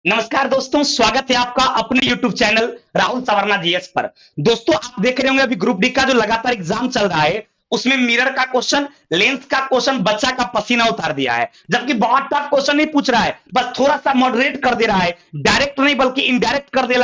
नमस्कार दोस्तों, स्वागत है आपका अपने YouTube channel Rahul Savarna GS पर। दोस्तों, आप देख रहे होंगे अभी ग्रुप डी का जो लगातार एग्जाम चल रहा है, उसमें मिरर का क्वेश्चन, लेंथ का क्वेश्चन बच्चा का पसीना उतार दिया है। जबकि बहुत टफ क्वेश्चन नहीं पूछ रहा है, बस थोड़ा सा मॉडरेट कर दे रहा है, डायरेक्ट नहीं बल्कि इनडायरेक्ट कर दे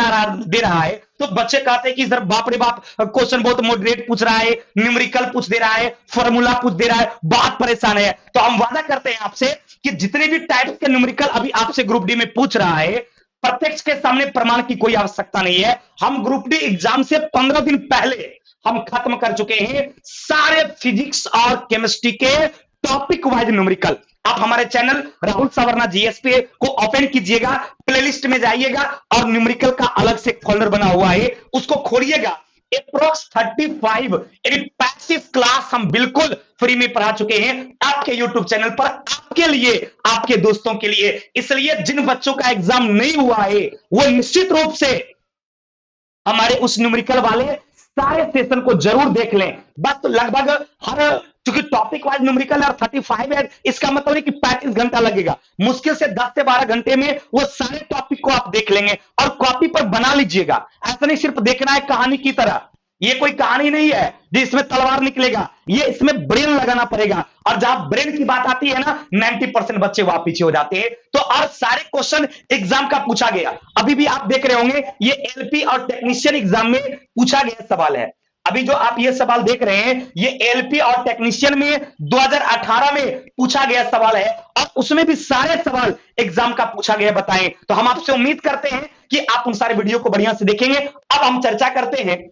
रहा है। तो बच्चे कहते हैं कि सर बाप रे बाप, क्वेश्चन बहुत मॉडरेट पूछ रहा है, न्यूमेरिकल पूछ दे रहा है, फॉर्मूला पूछ दे रहा है, बहुत परेशान है। तो हम वादा करते हैं आपसे कि जितने भी टाइप के न्यूमेरिकल अभी आपसे ग्रुप डी में पूछ रहा है, प्रत्यक्ष के सामने प्रमाण की कोई आवश्यकता नहीं है। हम ग्रुप डी एग्जाम से 15 दिन पहले हम खत्म कर चुके हैं सारे फिजिक्स और केमिस्ट्री के टॉपिक वाइज न्यूमेरिकल। आप हमारे चैनल राहुल सवर्णा जीएसपी को ओपन कीजिएगा, प्लेलिस्ट में जाइएगा और न्यूमेरिकल का अलग से फोल्डर बना हुआ है, उसको खोलिएगा। अप्रोक्स 35 यानी 35 क्लास हम बिल्कुल फ्री में पढ़ा चुके हैं आपके यूट्यूब चैनल पर, आपके लिए, आपके दोस्तों के लिए। इसलिए जिन बच्चों का एग्जाम नहीं हुआ है वो निश्चित रूप से हमारे उस न्यूमेरिकल वाले सारे सेशन को जरूर देख लें। बस लगभग हर, क्योंकि टॉपिक वाइज न्यूमेरिकल और 35 है, इसका मतलब है कि 35 घंटा लगेगा। मुश्किल से 10 से 12 घंटे में वो सारे टॉपिक को आप देख लेंगे और कॉपी पर बना लीजिएगा। ऐसा नहीं सिर्फ देखना है कहानी की तरह, ये कोई कहानी नहीं है जिसमें तलवार निकलेगा, ये इसमें ब्रेन लगाना पड़ेगा। और जहां ब्रेन की बात आती है ना, 90% बच्चे वहां पीछे हो जाते हैं। तो और सारे क्वेश्चन एग्जाम का पूछा गया, अभी भी आप देख रहे होंगे ये एलपी और टेक्नीशियन एग्जाम में पूछा गया सवाल है। अभी जो आप ये सवाल देख रहे हैं ये एलपी और टेक्नीशियन में 2018 में पूछा गया सवाल है और उसमें भी सारे सवाल एग्जाम का पूछा गया। बताएं, तो हम आपसे उम्मीद करते हैं कि आप उन सारे वीडियो को बढ़िया से देखेंगे। अब हम चर्चा करते हैं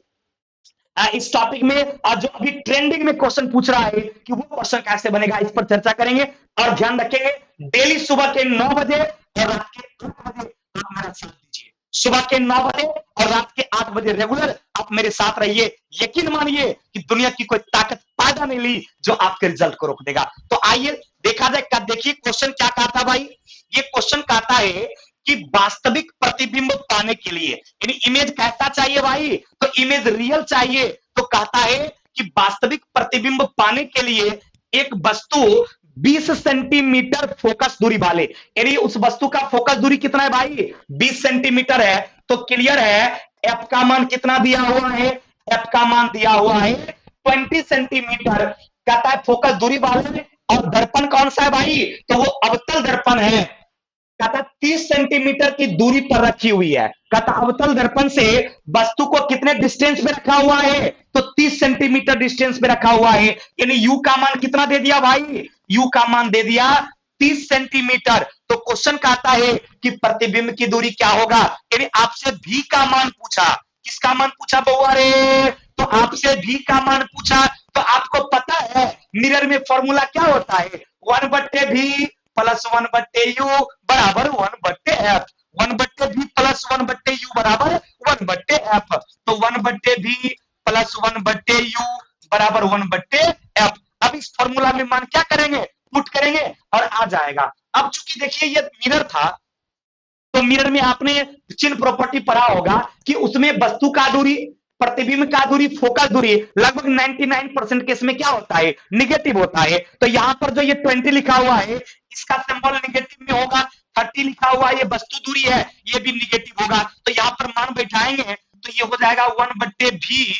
इस टॉपिक में, और जो अभी ट्रेंडिंग में क्वेश्चन पूछ रहा है कि वो क्वेश्चन कैसे बनेगा, इस पर चर्चा करेंगे। और ध्यान रखेंगे, डेली सुबह के 9 बजे और रात के 8 बजे आप मेरा साथ दीजिए। सुबह के 9 बजे और रात के 8 बजे रेगुलर आप मेरे साथ रहिए। यकीन मानिए कि दुनिया की कोई ताकत पैदा नहीं ली जो आपके रिजल्ट को रोक देगा। तो आइए देखा जाए, देखिए क्वेश्चन क्या कहता भाई। ये क्वेश्चन कहता है कि वास्तविक प्रतिबिंब पाने के लिए, यानी इमेज कैसा चाहिए भाई, तो इमेज रियल चाहिए। तो कहता है कि वास्तविक प्रतिबिंब पाने के लिए एक वस्तु 20 सेंटीमीटर फोकस दूरी वाले, यानी उस वस्तु का फोकस दूरी कितना है भाई, 20 सेंटीमीटर है। तो क्लियर है, एफ का मान कितना दिया हुआ है, एफ का मान दिया हुआ है 20 सेंटीमीटर। कहता है फोकस दूरी वाले, और दर्पण कौन सा है भाई, तो वो अवतल दर्पण है। कहता 30 सेंटीमीटर की दूरी पर रखी हुई है। कहता अवतल दर्पण से वस्तु को कितने डिस्टेंस पे रखा हुआ है, तो 30 सेंटीमीटर डिस्टेंस पे रखा हुआ है। यानी यू का मान कितना दे दिया भाई, यू का मान दे दिया 30 सेंटीमीटर। तो क्वेश्चन कहता है कि प्रतिबिंब की दूरी क्या होगा, यानी आपसे भी का मान पूछा। किसका मान पूछा बउआ रे, तो आपसे भी का मान पूछा। तो आपको पता है मिरर में फॉर्मूला क्या होता है, 1/v प्लस 1/u बराबर 1/f, 1/v प्लस 1/u बराबर 1/f। तो 1/v प्लस 1/u बराबर 1/f। अब इस फॉर्मूला में मान क्या करेंगे, पुट करेंगे और आ जाएगा। अब चूंकि देखिए ये मिरर था, तो मिरर में आपने चिन्ह प्रॉपर्टी पढ़ा होगा कि उसमें वस्तु का दूरी, प्रतिबिंब का दूरी, फोकस दूरी लगभग 99% केस में क्या होता है, निगेटिव होता है। तो यहां पर जो ये 20 लिखा हुआ है इसका सिंबल निगेटिव में होगा, 30 लिखा हुआ है ये वस्तु दूरी है, ये भी निगेटिव होगा। तो यहां पर मान बैठाएंगे तो ये हो जाएगा 1/v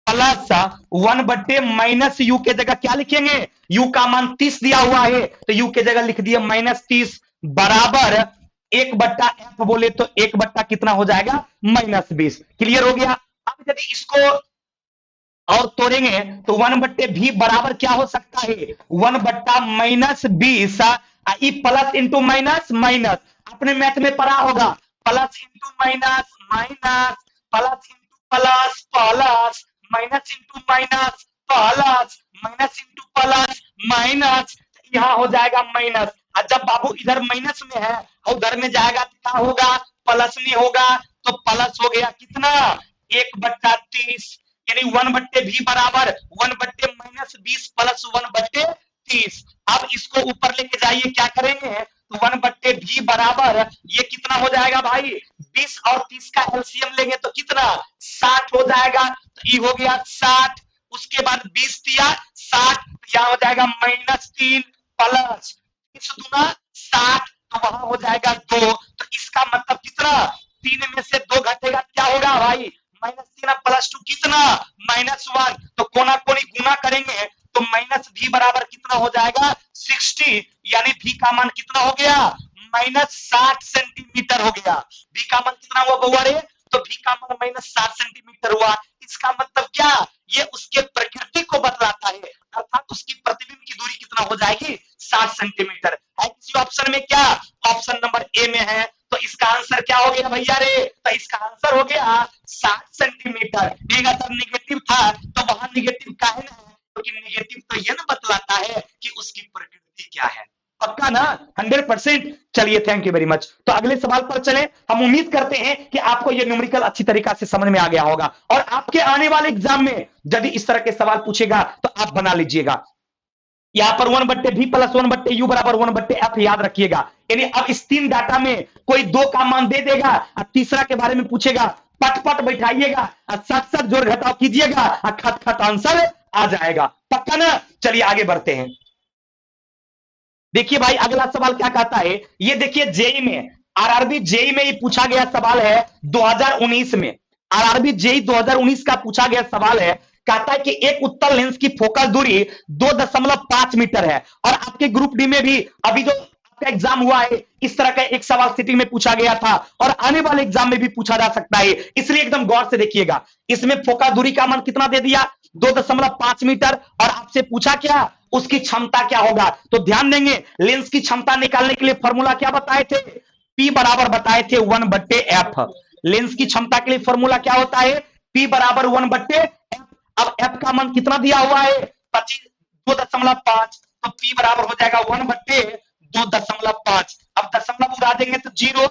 प्लस 1/, माइनस यू के जगह क्या लिखेंगे, यू का मान 30 दिया हुआ है तो यू के जगह लिख दिया -30 बराबर 1/f बोले तो 1/ कितना हो जाएगा, -20। क्लियर हो गया। अब यदि इसको और तोड़ेंगे तो 1/v बराबर क्या हो सकता है, 1/-20, प्लस इंटू माइनस माइनस, अपने मैथ में पढ़ा होगा, plus into minus minus, plus into plus plus, minus into minus plus, minus into plus minus, यहां हो जाएगा माइनस। और जब बाबू इधर माइनस में है और उधर में जाएगा तो क्या होगा, प्लस में होगा। तो प्लस हो गया कितना, 1/30, यानी 1/v बराबर 1/-20 प्लस 1/30। अब इसको ऊपर लेके जाइए, क्या करेंगे, तो 1/v बराबर ये कितना हो जाएगा भाई, 20 और 30 का एलसीएम लेंगे तो कितना, 60 हो जाएगा। तो ये हो गया 60, उसके बाद 20 दिया 60, यहां हो जाएगा -3 प्लस 30 दूना 60, तो वहां हो जाएगा 2। तो इसका मतलब प्लस टू कितना -1, तो कोना कोनी गुना करेंगे तो -v बराबर कितना हो जाएगा 60, यानी v का मान कितना हो गया -60 सेंटीमीटर हो गया। v का मान कितना हुआ बउआ रे, तो v का मान -60 सेंटीमीटर हुआ। इसका मतलब क्या, ये उसके प्रकृति को बतलाता है, अर्थात उसकी प्रतिबिंब की दूरी कितना हो जाएगी 60 सेंटीमीटर। है किसी ऑप्शन में क्या, ऑप्शन नंबर ए में है, तो इसका आंसर क्या हो गया भैया रे, तो इसका आंसर हो गया 60 सेंटीमीटर। अगर निगेटिव था तो वहां निगेटिव काहे ना है, क्योंकि निगेटिव तो ये ना बतलाता है कि उसकी प्रकृति क्या है। पक्का ना 100%। चलिए थैंक यू वेरी मच। तो अगले सवाल पर चले। हम उम्मीद करते हैं कि आपको यह न्यूमेरिकल अच्छी तरीका से समझ में आ गया होगा, और आपके आने वाले एग्जाम में यदि इस तरह के सवाल पूछेगा तो आप बना लीजिएगा। यहां पर 1/v प्लस 1/u बराबर 1/f याद रखिएगा। यानी अब इस 3 डाटा में कोई 2 का मान दे देगा और तीसरा के बारे में पूछेगा, पट पट बैठाइएगा और साथ साथ जोड़ घटाव कीजिएगा और खट खट आंसर आ जाएगा। पक्का ना। चलिए आगे बढ़ते हैं। देखिए भाई अगला सवाल क्या कहता है, ये देखिए जेई में, आरआरबी जेई में ये पूछा गया सवाल है 2019 में। आरआरबी जेई 2019 का पूछा गया सवाल है, कहता है कि एक उत्तल लेंस की फोकल दूरी 2.5 मीटर है। और आपके ग्रुप डी में भी अभी जो आपका एग्जाम हुआ है इस तरह का एक सवाल सिटिंग में पूछा गया था, और आने वाले एग्जाम में भी पूछा जा सकता है, इसलिए एकदम गौर से देखिएगा। इसमें फोकल दूरी का मान कितना दे दिया 2.5 मीटर, और आपसे पूछा क्या उसकी क्षमता क्या होगा। तो ध्यान देंगे, लेंस की क्षमता निकालने के लिए फॉर्मूला क्या बताए थे, P बराबर बताए थे 1/f। लेंस की क्षमता के लिए फॉर्मूला क्या होता है, P बराबर 1/f। अब f का मान कितना दिया हुआ है 2.5, तो P बराबर हो जाएगा 1/2.5। अब दशमलव उड़ा देंगे तो 0,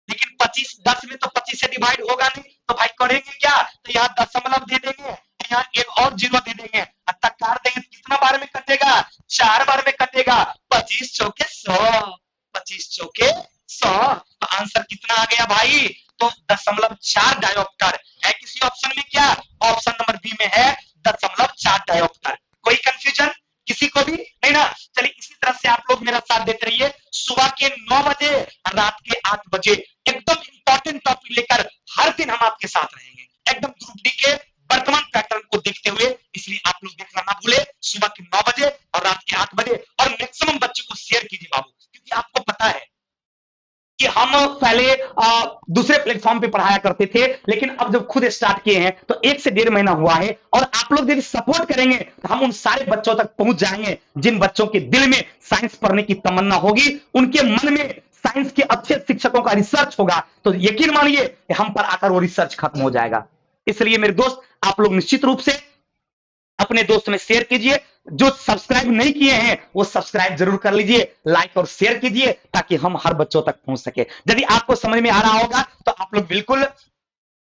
लेकिन 25 10 में तो 25 से डिवाइड होगा नहीं, तो भाई करेंगे क्या, तो यहाँ दशमलव दे देंगे, यहाँ एक और 0 दे देंगे, तक काट देंगे, कितना बार में कटेगा 4 बार में कटेगा, 25 चौके 100, 25 चौके 100। तो आंसर कितना आ गया भाई, तो 0.4 डायोप्टर। है किसी ऑप्शन में क्या, ऑप्शन नंबर बी में है 0.4 डायोप्टर। कोई कंफ्यूजन किसी को भी नहीं ना। चलिए इसी तरह से आप लोग मेरा साथ देते रहिए, सुबह के 9 बजे रात के 8 बजे एकदम इंपॉर्टेंट टॉपिक लेकर हर दिन हम आपके साथ रहेंगे, एकदम ग्रुप डी के वर्तमान पैटर्न को देखते हुए। इसलिए आप लोग देखना ना भूले, सुबह के 9 बजे और रात के 8 बजे, और मैक्सिमम बच्चों को शेयर कीजिए बाबू, क्योंकि आपको पता है कि हम पहले दूसरे प्लेटफॉर्म पे पढ़ाया करते थे, लेकिन अब जब खुद स्टार्ट किए हैं तो 1 से 1.5 महीना हुआ है, और आप लोग यदि सपोर्ट करेंगे तो हम उन सारे बच्चों तक पहुंच जाएंगे जिन बच्चों के दिल में साइंस पढ़ने की तमन्ना होगी, उनके मन में साइंस के अच्छे शिक्षकों का रिसर्च होगा, तो यकीन मानिए कि हम पर आकर वो रिसर्च खत्म हो जाएगा। इसलिए मेरे दोस्त आप लोग निश्चित रूप से अपने दोस्त में शेयर कीजिए, जो सब्सक्राइब नहीं किए हैं वो सब्सक्राइब जरूर कर लीजिए, लाइक और शेयर कीजिए, ताकि हम हर बच्चों तक पहुंच सके। यदि आपको समझ में आ रहा होगा तो आप लोग बिल्कुल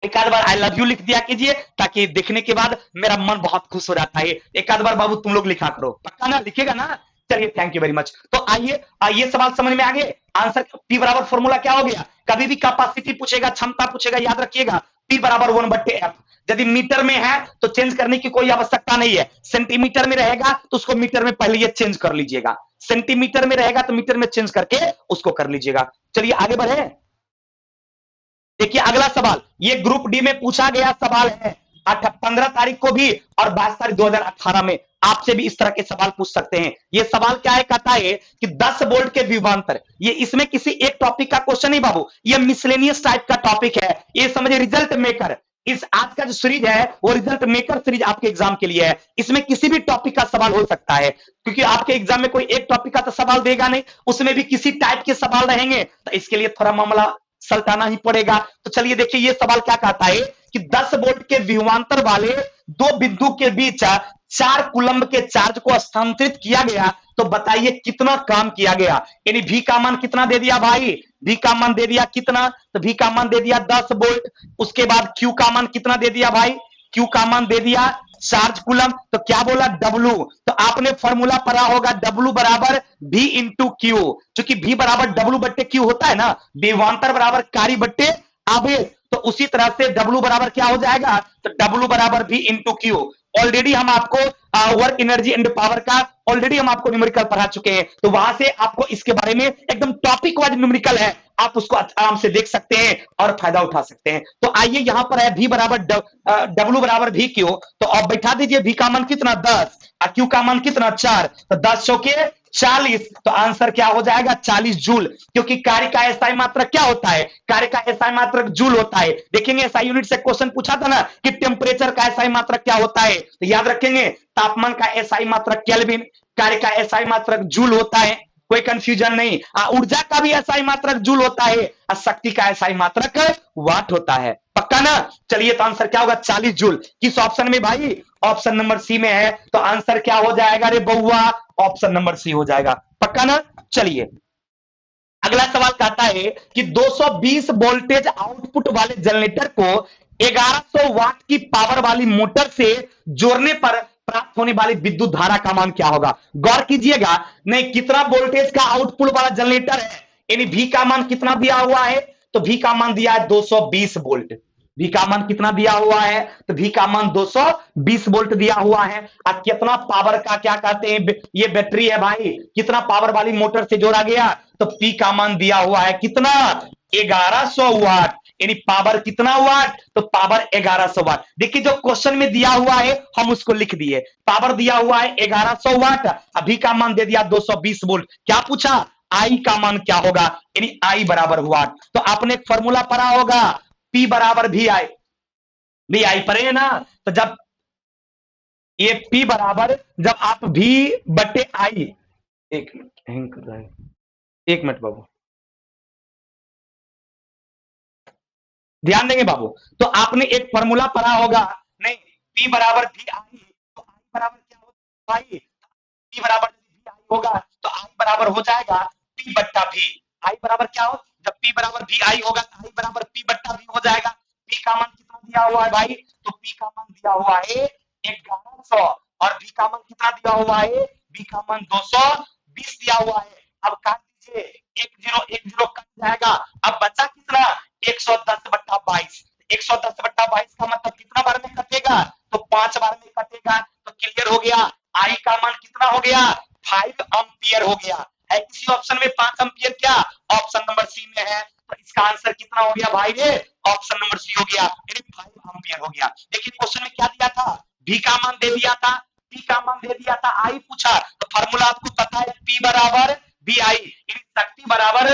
एक आध बार आई लव यू लिख दिया कीजिए, ताकि देखने के बाद मेरा मन बहुत खुश हो जाता है। एक आध बार बाबू तुम लोग लिखा करो, पक्का ना, लिखेगा ना। चलिए थैंक यू वेरी मच। तो आइए सवाल समझ में आ गए। आंसर P बराबर फॉर्मूला क्या हो गया, कभी भी कैपेसिटी पूछेगा, क्षमता पूछेगा, याद रखिएगा P बराबर 1/f। यदि मीटर में है तो चेंज करने की कोई आवश्यकता नहीं है, सेंटीमीटर में रहेगा तो उसको मीटर में पहले ये चेंज कर लीजिएगा, सेंटीमीटर में रहेगा तो मीटर में चेंज करके उसको कर लीजिएगा। चलिए आगे बढ़े। देखिए अगला सवाल, ये ग्रुप डी में पूछा गया सवाल है, 15 तारीख को भी और 22 तारीख 2018 में आपसे भी इस तरह के सवाल पूछ सकते हैं। ये सवाल क्या है, कहता है कि 10 वोल्ट के विभवांतर, ये इसमें किसी एक टॉपिक का क्वेश्चन नहीं बाबू, ये मिसलेनियस टाइप का टॉपिक है, ये समझिए रिजल्ट मेकर। इस आज का जो सीरीज है वो रिजल्ट मेकर सीरीज आपके एग्जाम के लिए है, इसमें किसी भी टॉपिक का सवाल हो सकता है, क्योंकि आपके एग्जाम में कोई एक टॉपिक का तो सवाल देगा नहीं, उसमें भी किसी टाइप के सवाल रहेंगे, तो इसके लिए थोड़ा मामला सल्टाना ही पड़ेगा। तो चलिए देखिए ये सवाल क्या कहता है कि 10 वोल्ट के विभवांतर वाले दो बिंदु के बीच 4 कूलम्ब के चार्ज को स्थानांतरित किया गया, तो बताइए कितना काम किया गया। यानी V का मान कितना दे दिया भाई, V का मान दे दिया कितना, तो V का मान दे दिया 10 वोल्ट। उसके बाद Q का मान कितना दे दिया भाई, Q का मान दे दिया चार्ज कूलम, तो क्या बोला W, तो आपने फॉर्मूला पढ़ा होगा W बराबर V इंटू क्यू, क्योंकि V बराबर W बट्टे Q होता है ना, विभवांतर बराबर कार्य बट्टे आवेश, तो उसी तरह से W बराबर क्या हो जाएगा, तो W बराबर V इंटू क्यू। ऑलरेडी हम आपको वर्क एनर्जी एंड पावर का ऑलरेडी हम आपको न्यूमेरिकल पढ़ा चुके हैं, तो वहां से आपको इसके बारे में एकदम टॉपिक वाइज न्यूमेरिकल है, आप उसको आराम से देख सकते हैं और फायदा उठा सकते हैं। तो आइए यहां पर है V बराबर W बराबर V क्यू, तो अब बैठा दीजिए V का मान कितना 10 और Q का मान कितना 4, तो 10 चौके 40, तो आंसर क्या हो जाएगा 40 जूल, क्योंकि कार्य का एसआई मात्रक क्या होता है, कार्य का एसआई मात्रक जूल होता है। देखेंगे एसआई यूनिट से क्वेश्चन पूछा था ना कि टेम्परेचर का एसआई मात्रक क्या होता है, तो याद रखेंगे तापमान का एसआई मात्रक केल्विन, कार्य का एसआई मात्रक जूल होता है, कोई कंफ्यूजन नहीं। ऊर्जा का भी एसआई मात्रक जूल होता है और शक्ति का एसआई मात्रक वाट होता है, पक्का ना। चलिए तो आंसर क्या होगा 40 जूल। किस ऑप्शन में भाई, ऑप्शन नंबर सी में है, तो आंसर क्या हो जाएगा रे बउआ, ऑप्शन नंबर सी हो जाएगा, पक्का ना। चलिए अगला सवाल कहता है कि 220 वोल्टेज आउटपुट वाले जनरेटर को 1100 वाट की पावर वाली मोटर से जोड़ने पर प्राप्त होने वाली विद्युत धारा का मान क्या होगा। गौर कीजिएगा, नहीं कितना वोल्टेज का आउटपुट वाला जनरेटर है, यानी भी का मान कितना दिया हुआ है, तो भी का मान दिया है 220 वोल्ट। भी का मान कितना दिया हुआ है, तो भी का मान 220 वोल्ट दिया हुआ है। और कितना पावर का क्या कहते हैं, ये बैटरी है भाई, कितना पावर वाली मोटर से जोड़ा गया, तो पी का मान दिया हुआ है कितना 1100 वाट, यानी पावर कितना वाट, तो पावर 1100 वाट। देखिए जो क्वेश्चन में दिया हुआ है हम उसको लिख दिए, पावर दिया हुआ है 1100 वाट, अभी का मान दे दिया 220 वोल्ट। क्या पूछा, आई का मान क्या होगा, यानी आई बराबर वाट। तो आपने एक फॉर्मूला पढ़ा होगा, पी बराबर भी आई, भी आई पढ़े है ना, तो जब ये पी बराबर, जब आप भी बटे आई, एक मिनट हैंग कर रहा है, एक मिनट बाबू ध्यान देंगे बाबू। तो आपने एक फॉर्मूला पढ़ा होगा, नहीं पी बराबर भी आई, तो आई बराबर क्या होगा भाई, पी बराबर भी आई होगा तो आई बराबर हो जाएगा पी बट्टा भी। आई बराबर क्या हो, जब पी बराबर भी आई होगा तो आई बराबर पी बट्टा भी हो जाएगा। पी का मान कितना दिया हुआ है भाई, तो पी का मान दिया हुआ है 1100 और बी का मान कितना दिया हुआ है, बी का मान 220 दिया हुआ है। अब काट दीजिए, एक जीरो कट जाएगा, अब बचा कितना 110 बट्टा 22। 110 बट्टा 22 का मतलब कितना बार में कटेगा, तो 5 बार में कटेगा, तो क्लियर हो गया। आई का मान कितना हो गया 5 एम्पियर हो गया है, किसी ऑप्शन में 5 एम्पियर क्या, ऑप्शन नंबर सी में है, तो इसका आंसर कितना हो गया भाई रे, ऑप्शन नंबर सी हो गया, यानी 5 एम्पियर हो गया। देखिए क्वेश्चन में क्या दिया था, भी का मान दे दिया था, पी का मान दे दिया था, आई पूछा, तो फॉर्मूला आपको पता है पी बराबर बी आई, यानी शक्ति बराबर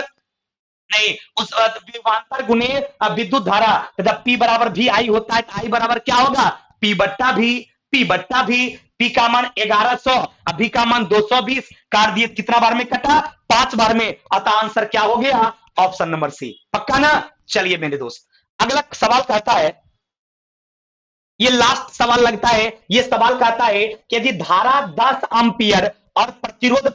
नहीं उस विभवांतर गुने विद्युत धारा, तो जब पी बराबर भी आई होता है तो आई बराबर क्या होगा पी बट्टा भी, पी बट्टा भी। पी का मान 1100, अभी का मान 220, काट दिए कितना बार में कटा 5 बार में, अतः आंसर क्या हो गया ऑप्शन नंबर सी, पक्का ना। चलिए मेरे दोस्त अगला सवाल कहता है, ये लास्ट सवाल लगता है, ये सवाल कहता है कि यदि धारा 10 एम्पियर और प्रतिरोध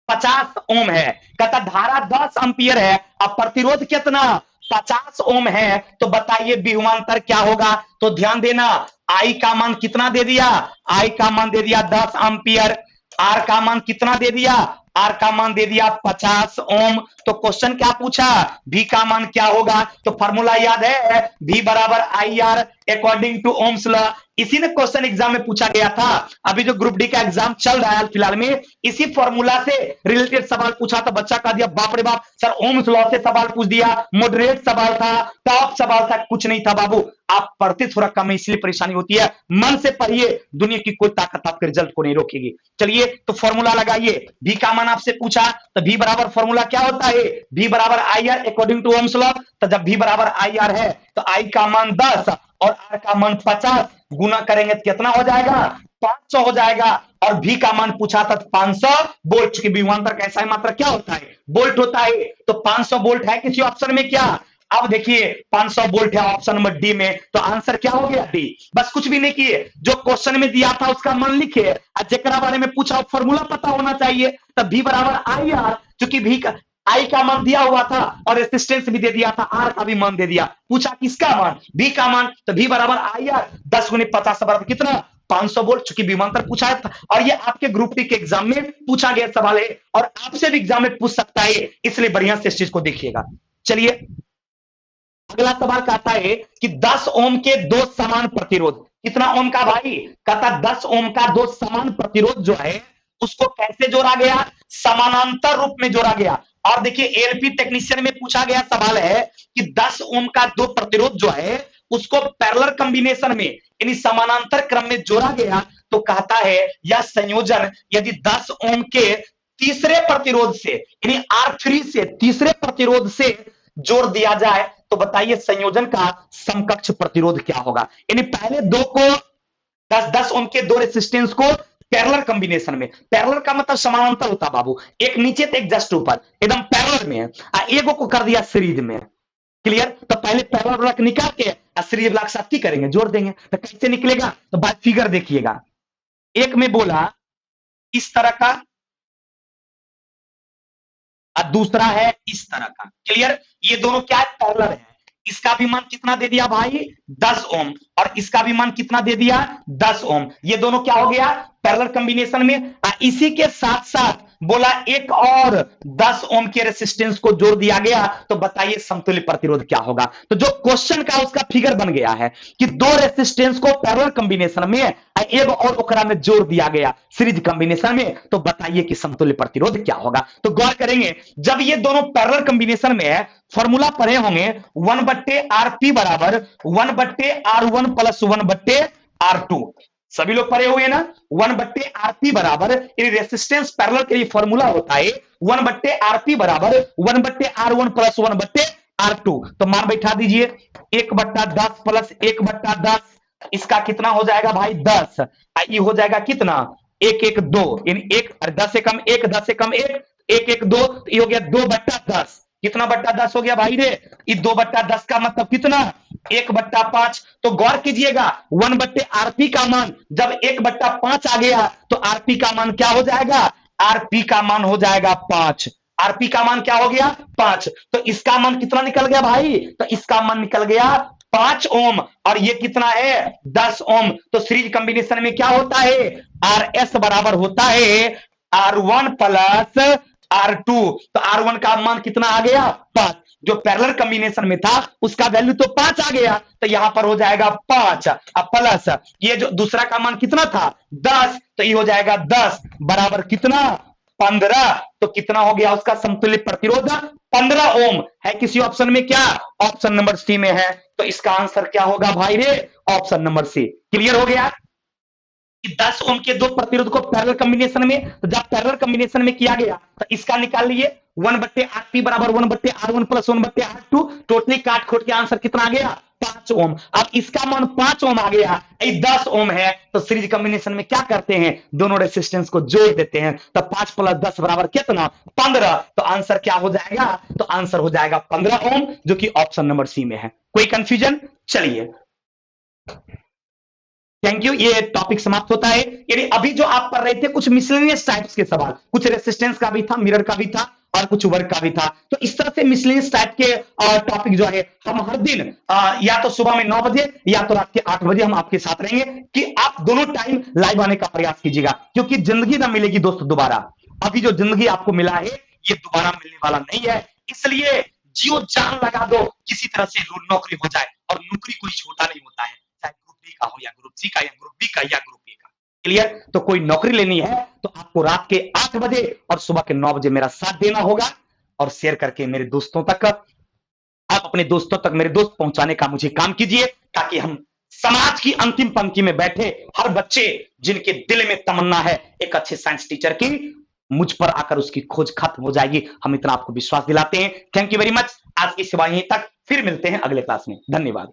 50 ओम है, कहता धारा 10 एम्पियर है और प्रतिरोध कितना 50 ओम है, तो बताइए विभवांतर क्या होगा। तो ध्यान देना, आई का मान कितना दे दिया, आई का मान दे दिया 10 एम्पियर, आर का मान कितना दे दिया, आर का मान दे दिया 50 ओम। तो क्वेश्चन क्या पूछा, भी का मान क्या होगा, तो फॉर्मूला याद है भी बराबर I R according to Ohm's law. इसी ने क्वेश्चन एग्जाम में पूछा गया था, अभी जो ग्रुप डी का एग्जाम चल रहा है फिलहाल में, इसी फॉर्मूला से रिलेटेड सवाल पूछा था, बच्चा कह दिया बाप रे बाप सर ओम्स लॉ से सवाल पूछ दिया, मॉडरेट सवाल था, टॉप सवाल था, कुछ नहीं था बाबू, आप पढ़ते थोड़ा कम है इसलिए परेशानी होती है, मन से पढ़िए, दुनिया की कोई ताकत आपके रिजल्ट को नहीं रोकेगी। चलिए तो फॉर्मूला लगाइए, भी का मान आपसे पूछा, तो भी बराबर फॉर्मूला क्या होता है, भी बराबर I R according to Ohm's law. तो जब भी बराबर आई आर है तो आई का मान 10 और आर का मान 50, गुना करेंगे तो कितना हो जाएगा 500 हो जाएगा, और भी का मान पूछा था 500 वोल्ट, चूंकि विभवांतर का एसआई मात्रा क्या होता है वोल्ट होता है, तो 500 वोल्ट है किसी ऑप्शन में क्या, अब देखिए 500 वोल्ट है ऑप्शन नंबर डी में, तो आंसर क्या हो गया डी। बस कुछ भी नहीं किए, जो क्वेश्चन में दिया था उसका मान लिखे, जेकरा बारे में पूछा फॉर्मूला पता होना चाहिए, तब भी बराबर आई आर, चूंकि भी का आई का मान दिया हुआ था और रेसिस्टेंस भी दे दिया था, आर का भी मान दे दिया, पूछा किसका मान भी का मान, तो भी बराबर आई आर 10 गुने 50 बराबर कितना 500 वोल्ट, चूंकि विभवांतर पूछा था, और ये आपके ग्रुप डी के एग्जाम में पूछा गया सवाल है और आपसे भी एग्जाम में पूछ सकता है, इसलिए बढ़िया से इस चीज को देखिएगा। चलिए अगला सवाल कहता है कि 10 ओम के दो समान प्रतिरोध, कितना ओम का भाई, कहता 10 ओम का दो समान प्रतिरोध जो है उसको कैसे जोड़ा गया, समानांतर रूप में जोड़ा गया। और देखिए एएलपी टेक्नीशियन में पूछा गया सवाल है कि 10 ओम का दो प्रतिरोध जो है उसको पैरेलल कॉम्बिनेशन में यानी समानांतर क्रम में जोड़ा गया तो कहता है यह संयोजन यदि 10 ओम के तीसरे प्रतिरोध से यानी R3 से तीसरे प्रतिरोध से जोड़ दिया जाए तो बताइए संयोजन का समकक्ष प्रतिरोध क्या होगा। यानी पहले दो को 10-10 ओम के दो रेसिस्टेंस को पैरेलल कॉम्बिनेशन में, पैरेलल का मतलब समानांतर होता बाबू, एक नीचे तो एक जस्ट ऊपर एकदम पैरेलल में है, एगो को कर दिया सीरीज में। क्लियर। तो पहले पैरेलल ब्लॉक निकाल के सीरीज ब्लॉक साथ की करेंगे, जोड़ देंगे। तो कैसे निकलेगा तो बात फिगर देखिएगा, एक में बोला इस तरह का और दूसरा है इस तरह का। क्लियर। ये दोनों क्या है, पैरेलल है। इसका भी मान कितना दे दिया भाई 10 ओम और इसका भी मान कितना दे दिया 10 ओम। ये दोनों क्या हो गया पैरेलल कॉम्बिनेशन में। इसी के साथ साथ बोला एक और 10 ओम के रेसिस्टेंस को जोड़ दिया गया तो बताइए समतुल्य प्रतिरोध क्या होगा। तो जो क्वेश्चन का उसका फिगर बन गया है कि दो रेसिस्टेंस को पैरेलल कॉम्बिनेशन में एक और ओकरा में जोड़ दिया गया सीरीज कॉम्बिनेशन में तो बताइए कि समतुल्य प्रतिरोध क्या होगा। तो गौर करेंगे जब ये दोनों पैरेलल कॉम्बिनेशन में है, फॉर्मूला पढ़े होंगे 1/RP बराबर 1/R1 प्लस 1/R2। सभी लोग पढ़े हुए ना। 1/RP बराबर रेसिस्टेंस पैरेलल के लिए फॉर्मूला होता है 1/RP बराबर 1/R1 प्लस 1/R2। तो मान बैठा दीजिए 1/10 प्लस 1/10 इसका कितना हो जाएगा भाई 10। ये हो जाएगा कितना 1/1 2 यानी 1 10 से कम 1 10 से कम 1 1/1 2 ये हो गया 2/10। कितना बट्टा 10 हो गया भाई रे, ये 2/10 का मतलब कितना 1/5। तो गौर कीजिएगा 1/RP का मान जब 1/5 आ गया तो आरपी का मान क्या हो जाएगा, आरपी का मान हो जाएगा 5। आरपी का मान क्या हो गया 5। तो इसका मान कितना निकल गया भाई, तो इसका मान निकल गया 5 ओम और ये कितना है 10 ओम। तो सीरीज कॉम्बिनेशन में क्या होता है आर एस बराबर होता है R1 प्लस R2। तो R1 का मान कितना आ गया 5, जो पैरेलल कॉम्बिनेशन में था उसका वैल्यू तो 5 आ गया तो यहां पर हो जाएगा 5 अब प्लस ये जो दूसरा का मान कितना था 10 तो ये हो जाएगा 10 बराबर कितना 15। तो कितना हो गया उसका समतुल्य प्रतिरोध 15 ओम है। किसी ऑप्शन में क्या, ऑप्शन नंबर सी में है। तो इसका आंसर क्या होगा भाई रे, ऑप्शन नंबर सी। क्लियर हो गया कि 10 ओम के दो प्रतिरोध को पैरेलल कॉम्बिनेशन में, तो जब पैरेलल कॉम्बिनेशन में किया गया तो इसका निकाल लिए 1/RP बराबर 1/R1 प्लस 1/R2। टोटली काट खोट के आंसर कितना आ गया 5 ओम। अब इसका मान 5 ओम आ गया, 10 ओम है तो सीरीज कॉम्बिनेशन में क्या करते हैं दोनों रेसिस्टेंस को जोड़ देते हैं। तो 5 + 10 बराबर कितना 15। तो आंसर क्या हो जाएगा, तो आंसर हो जाएगा 15 ओम जो कि ऑप्शन नंबर सी में है। कोई कंफ्यूजन, चलिए थैंक यू। ये टॉपिक समाप्त होता है। यानी अभी जो आप पढ़ रहे थे कुछ मिसलेनियस टाइप्स के सवाल, कुछ रेसिस्टेंस का भी था, मिरर का भी था और कुछ वर्क का भी था। तो इस तरह से मिसलेनियस टाइप के टॉपिक जो है हम हर दिन या तो सुबह में 9 बजे या तो रात के 8 बजे हम आपके साथ रहेंगे कि आप दोनों टाइम लाइव आने का प्रयास कीजिएगा, क्योंकि जिंदगी ना मिलेगी दोस्त दोबारा। अभी जो जिंदगी आपको मिला है ये दोबारा मिलने वाला नहीं है, इसलिए जियो जान लगा दो किसी तरह से नौकरी हो जाए। और नौकरी कोई छोटा नहीं होता है, चाहे ग्रुप डी का हो या ग्रुप सी का या ग्रुप बी का या ग्रुप ए का। क्लियर। तो कोई नौकरी लेनी है तो आपको रात के 8 बजे और सुबह के 9 बजे मेरा साथ देना होगा और शेयर करके मेरे दोस्तों तक, आप अपने दोस्तों तक मेरे दोस्त पहुंचाने का मुझे काम कीजिए, ताकि हम समाज की अंतिम पंक्ति में बैठे हर बच्चे जिनके दिल में तमन्ना है एक अच्छे साइंस टीचर की, मुझ पर आकर उसकी खोज खत्म हो जाएगी। हम इतना आपको विश्वास दिलाते हैं। Thank you very much. आज की सेवा यहीं तक, फिर मिलते हैं अगले क्लास में। धन्यवाद।